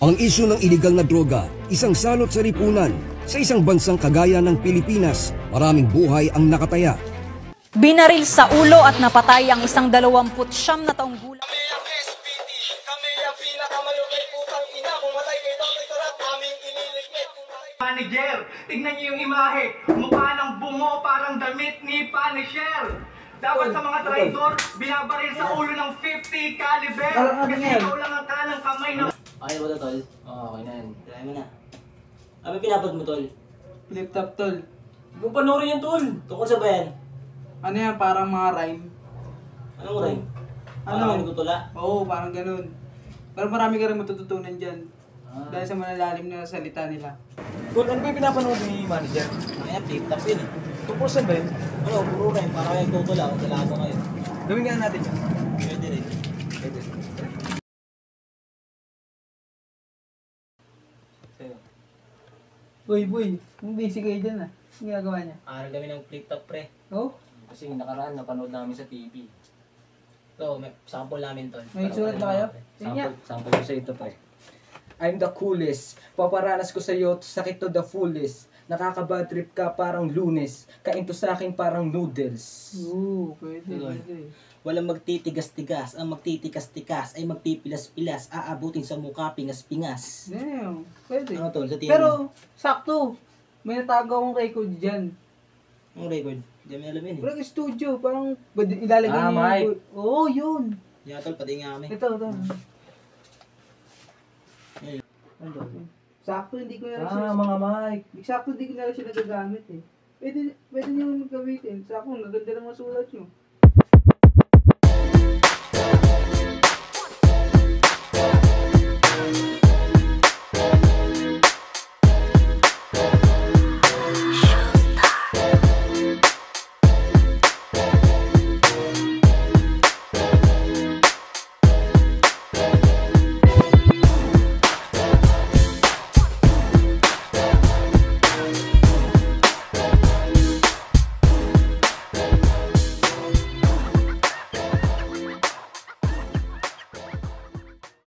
Ang isyu ng iligal na droga, isang salot sa lipunan. Sa isang bansang kagaya ng Pilipinas, maraming buhay ang nakataya. Binaril sa ulo at napatay ang isang 29 na taong gulang. Kami ang SPT, kami ang pinakamalupay putang ina. Pumatay kayo ito, sarap aming iniligpit. Manager, tignan niyo yung imahe. Mukha ng bungo, parang damit ni Punisher. Dapat sa mga traidor, binabaril sa ulo ng 50 caliber. Kasi ikaw lang ang kanang kamay ng... Okay ba ito, tol? Oo, okay na yan. Try mo na. Ano pinapad mo, tol? Flip top, tol. Huwag mo panoorin yan, tol. Tungkol sa ba yan? Ano yan, parang mga rhyme. Anong rin? Ano? Parang nagtutula? Oo, parang ganun. Pero marami ka rin matututunan dyan. Dahil sa malalalim na salita nila. Tol, ano ba yung pinapanood ni manager? Ano yan, flip top yun eh. Tungkol saan ba yun? Ano, puro rin. Parang yung tutula. Kung talado ngayon. Gawin nga natin yun. Pwede rin. Pwede. Sa'yo. Boy, busy kayo dyan ah. Ang ginagawa niya. Aral kami ng flip top, pre. Oh? Kasi nakaraan, napanood namin sa TV. So, may sample namin, tol. May sulat ba kayo? Sample ko sa ito, pre. I'm the coolest. Paparanas ko sa'yo, sakit to the fullest. Nakaka-bad trip ka parang Lunes. Kain to sa akin parang noodles. Oo, pwede. Walang magtitigas-tigas. Ang magtitikas-tikas ay magpipilas-pilas. Aabutin sa mukha, pingas-pingas. Damn, pwede. Ano, tol? Sa tingin mo? Pero, sakto. May natago akong record dyan. Ang record? Hindi mo alam yun eh. Pero studio, parang ilalagay niyo Mike. Oo, yun. Yeah, tol, pati nga kami. Ito. Ayun. Ano? Sakto, hindi ko na Mga Mike. Sakto, hindi ko na siya nagagamit eh. Pwede niyo gamitin. Sakto, maganda ng mga sulat nyo.